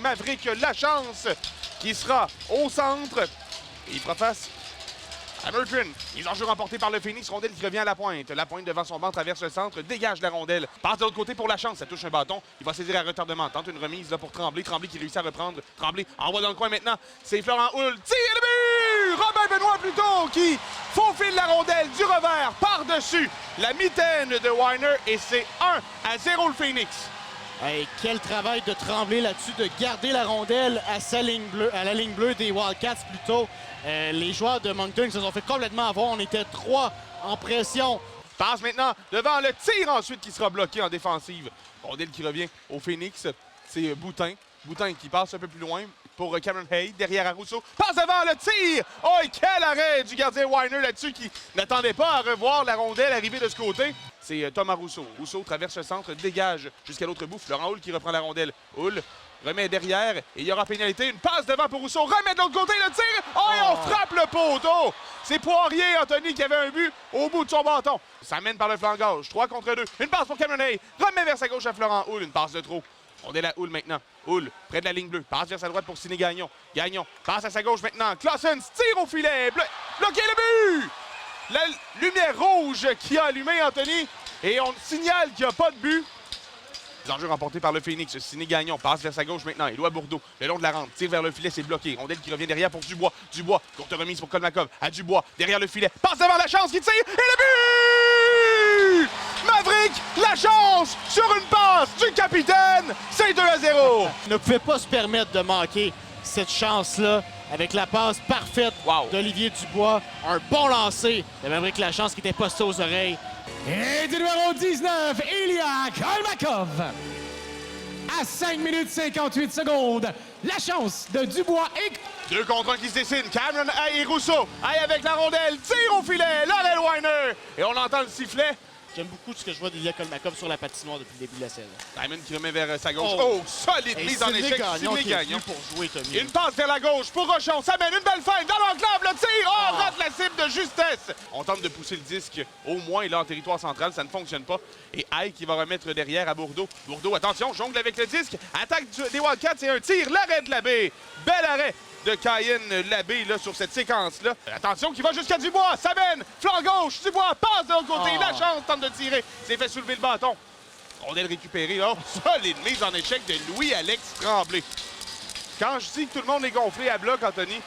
Maverick Lachance qui sera au centre. Et il fera face à Murtrin. Mise en jeu remportée par le Phoenix. Rondelle qui revient à la pointe. La pointe devant son banc traverse le centre, dégage la rondelle. Passe de l'autre côté pour Lachance. Ça touche un bâton. Il va saisir à retardement. Tente une remise là, pour Tremblay. Tremblay qui réussit à reprendre. Tremblay envoie dans le coin maintenant. C'est Florent Houle. Tire le but! Robin Benoît plutôt qui faufile la rondelle du revers par-dessus la mitaine de Weiner. Et c'est 1-0 le Phoenix. Hey, quel travail de Tremblay là-dessus, de garder la rondelle à sa ligne bleue, à la ligne bleue des Wildcats plutôt. Les joueurs de Moncton se sont fait complètement avoir. On était 3 en pression. Passe maintenant devant le tir ensuite qui sera bloqué en défensive. Rondelle qui revient au Phoenix. C'est Boutin. Boutin qui passe un peu plus loin pour Cameron Hay. Derrière à Rousseau. Passe devant le tir. Oh, et quel arrêt du gardien Weiner là-dessus qui n'attendait pas à revoir la rondelle arriver de ce côté. C'est Thomas Rousseau. Rousseau traverse le centre, dégage jusqu'à l'autre bout. Florent Houle qui reprend la rondelle. Houle remet derrière et il y aura pénalité. Une passe devant pour Rousseau. Remet de l'autre côté le tir. Oh, et on frappe le poteau. C'est Poirier, Anthony, qui avait un but au bout de son bâton. Ça mène par le flanc gauche. 3 contre 2. Une passe pour Cameron Hay. Remet vers sa gauche à Florent Houle. Une passe de trop. Rondelle à Houle maintenant. Houle, près de la ligne bleue. Passe vers sa droite pour Sidney Gagnon. Gagnon, passe à sa gauche maintenant. Clausen tire au filet. Bloqué le but! La lumière rouge qui a allumé Anthony. Et on signale qu'il n'y a pas de but. Les enjeux remportés par le Phoenix. Sidney Gagnon passe vers sa gauche maintenant. Éloi Bourdeau, le long de la rampe, tire vers le filet, c'est bloqué. Rondelle qui revient derrière pour Dubois. Dubois, courte remise pour Kolmakov. À Dubois, derrière le filet. Passe devant Lachance qui tire. Et le but! Maverick Lachance sur une passe du capitaine. C'est 2-0. Il ne pouvait pas se permettre de manquer cette chance-là avec la passe parfaite d'Olivier Dubois. Un bon lancer de Maverick Lachance qui était posté aux oreilles. Et du numéro 19, Ilya Kolmakov. À 5 minutes 58 secondes, la chance de Dubois et... 2 contre 1 qui se dessinent. Cameron Hay et Rousseau. Hay avec la rondelle, tire au filet. Laurel Weiner. Et on entend le sifflet. J'aime beaucoup ce que je vois d'Ilya Kolmakov sur la patinoire depuis le début de la saison. Diamond qui remet vers sa gauche. Oh, solide mise en échec. Sidney Gagnon pour jouer, Tommy. Une passe vers la gauche pour Rochon. Ça mène une belle feinte dans l'enclave. Le tir. Oh, rate la cible de justesse. On tente de pousser le disque au moins là en territoire central. Ça ne fonctionne pas. Et Hay qui va remettre derrière à Bourdeau. Bourdeau, attention, jongle avec le disque. Attaque des Wildcats et un tir. L'arrêt de Labbé. Bel arrêt de Caïn Labbé là, sur cette séquence-là. Attention qui va jusqu'à Dubois. Ça mène. Flanc gauche. Dubois passe de l'autre côté. La chance tente de tirer. C'est fait soulever le bâton. Rondelle récupérée. Oh, solide mise en échec de Louis-Alex Tremblay. Quand je dis que tout le monde est gonflé à bloc, Anthony,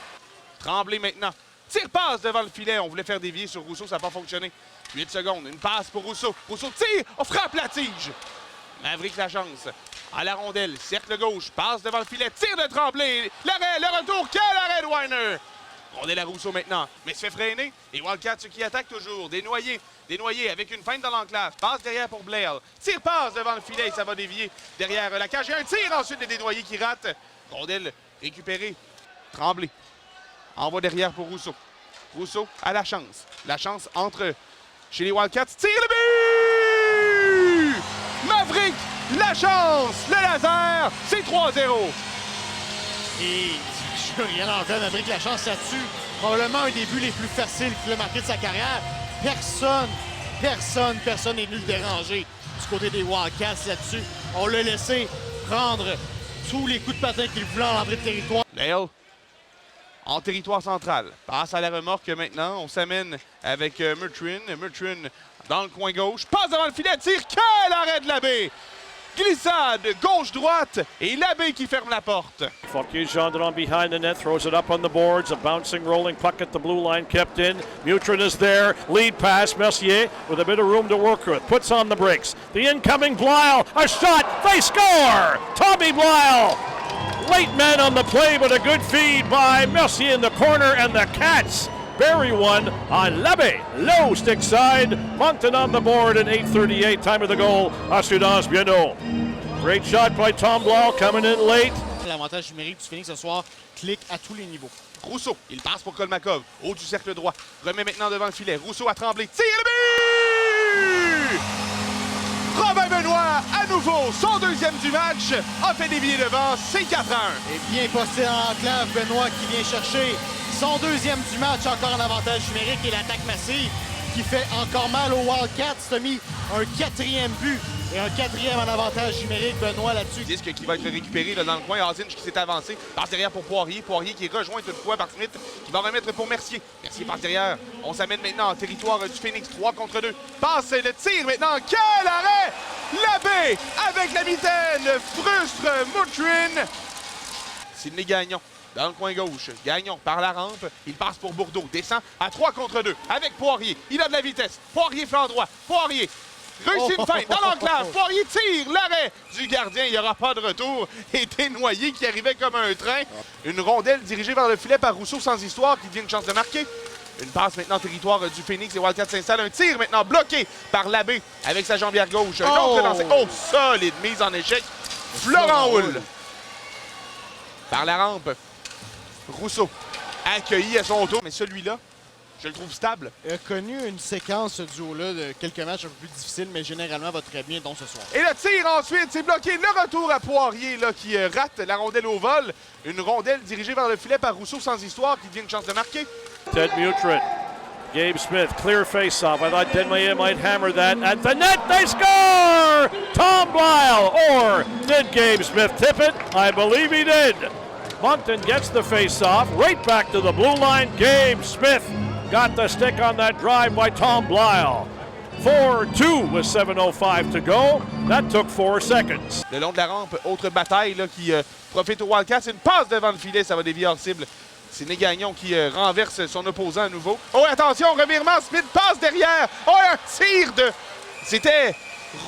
Tremblay maintenant. Tire-passe devant le filet. On voulait faire dévier sur Rousseau. Ça n'a pas fonctionné. 8 secondes. Une passe pour Rousseau. Rousseau tire. On frappe la tige. Maverick Lachance. À la rondelle, cercle gauche, passe devant le filet, tire de Tremblay, l'arrêt, le retour, quel arrêt de Weiner! Rondelle à Rousseau maintenant, mais se fait freiner. Et Wildcats qui attaquent toujours, Desnoyers avec une feinte dans l'enclave, passe derrière pour Blair, tire-passe devant le filet, ça va dévier derrière la cage. Et un tir ensuite des Desnoyers qui rate. Rondelle récupérée, Tremblay, envoie derrière pour Rousseau. Rousseau à la chance entre chez les Wildcats, tire le but! Maverick Lachance, le laser, c'est 3-0. Et je veux rien enlever à Maverick Lachance là-dessus. Probablement un des buts les plus faciles qu'il a marqué de sa carrière. Personne n'est venu le déranger du côté des Wildcats là-dessus. On l'a laissé prendre tous les coups de patin qu'il voulait en l'entrée de territoire. Dale, en territoire central, passe à la remorque maintenant. On s'amène avec Murtrin. Murtrin dans le coin gauche, passe devant le filet, tire, quel arrêt de Labbé! Glissade, gauche-droite, et Labbé qui ferme la porte. Fauquier Gendron behind the net, throws it up on the boards. A bouncing, rolling puck at the blue line, kept in. Mutrin is there, lead pass, Mercier with a bit of room to work with. Puts on the brakes. The incoming Blyle, a shot, they score! Tommy Blyle! Late man on the play, but a good feed by Mercier in the corner, and the Cats bury one on Labbé. Low stick side. Moncton on the board at 8:38. Time of the goal. Assurance Bienot. Great shot by Tom Blau coming in late. L'avantage numérique du Phoenix ce soir clique à tous les niveaux. Rousseau, il passe pour Kolmakov. Haut du cercle droit. Remet maintenant devant le filet. Rousseau a tremblé. Tire le but! Robin Benoit, à nouveau, son deuxième du match, a fait dévier devant. C'est 4-1. Et bien posté en enclave, Benoit qui vient chercher son deuxième du match, encore en avantage numérique, et l'attaque massive qui fait encore mal aux Wildcats. Ça a mis un 4e but Et un quatrième en avantage numérique, Benoît, là-dessus. Disque qui va être récupéré là, dans le coin. Hazinch qui s'est avancé. Passe derrière pour Poirier. Poirier qui est rejoint une fois par Smith, qui va remettre pour Mercier. Mercier passe derrière. On s'amène maintenant en territoire du Phoenix. 3 contre 2. Passe le tir maintenant. Quel arrêt! Labbé avec la mitaine frustre Moutrine. Sidney Gagnon dans le coin gauche. Gagnon par la rampe. Il passe pour Bourdeau. Descend à 3 contre 2 avec Poirier. Il a de la vitesse. Poirier flanc droit. Poirier réussit une feinte dans l'enclave. Poirier tire l'arrêt du gardien. Il n'y aura pas de retour. Et Desnoyers qui arrivait comme un train. Une rondelle dirigée vers le filet par Rousseau sans histoire qui devient une chance de marquer. Une passe maintenant au territoire du Phoenix et Wildcats s'installe. Un tir maintenant bloqué par Labbé avec sa jambière gauche. Un autre lancé. Oh, solide mise en échec. Florent Houle. Par la rampe. Rousseau accueilli à son tour. Mais celui-là, je le trouve stable. Il a connu une séquence, ce duo-là, de quelques matchs un peu plus difficiles, mais généralement va très bien, dont ce soir. Et le tir ensuite, c'est bloqué. Le retour à Poirier là, qui rate la rondelle au vol. Une rondelle dirigée vers le filet par Rousseau sans histoire qui devient une chance de marquer. Ted Mutrin. Gabe Smith, clear face-off. I thought Desnoyers might hammer that at the net. They score! Tom Blyle, or did Gabe Smith tip it? I believe he did. Moncton gets the face-off, right back to the blue line. Gabe Smith got the stick on that drive by Tom Blyle. 4-2 with 7:05 to go. That took 4 seconds. Le long de la rampe, autre bataille là, qui profite au Wildcats. Une passe devant le filet, ça va dévier hors cible. C'est Gagnon qui renverse son opposant à nouveau. Oh, attention, revirement, Smith passe derrière. Oh, un tir de... C'était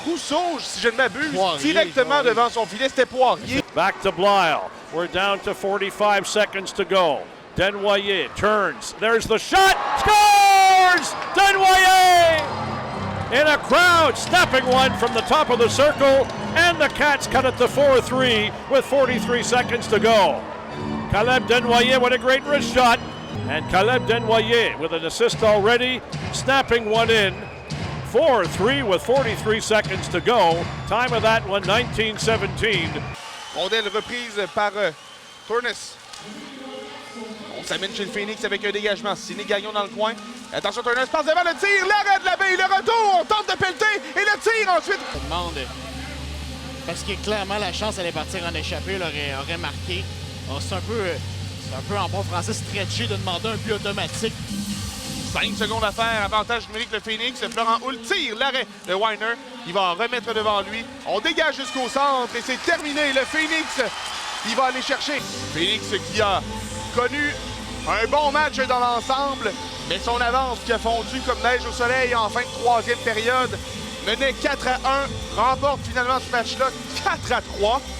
Rousseau, si je ne m'abuse, directement devant son filet. C'était Poirier. Back to Blyle. We're down to 45 seconds to go. Desnoyers turns. There's the shot. Scores! Desnoyers! In a crowd, snapping one from the top of the circle. And the Cats cut it to 4-3 with 43 seconds to go. Caleb Desnoyers with a great wrist shot. And Caleb Desnoyers with an assist already, snapping one in. 4-3 with 43 seconds to go. Time of that one, 19-17. Rondelle reprise par Turness. On s'amène chez le Phoenix avec un dégagement. Sidney Gagnon dans le coin. Attention, Turness passe devant le tir. L'arrêt de la baie, le retour. On tente de pelleter et le tir ensuite. On demande, parce que clairement, la chance allait partir en échappée, aurait marqué. C'est un peu en bon français stretché de demander un but automatique. 5 secondes à faire, avantage numérique le Phoenix. Florent Houle tire l'arrêt de Weiner. Il va en remettre devant lui. On dégage jusqu'au centre et c'est terminé. Le Phoenix qui va aller chercher. Phoenix qui a connu un bon match dans l'ensemble, mais son avance qui a fondu comme neige au soleil en fin de troisième période menait 4-1, remporte finalement ce match-là 4-3.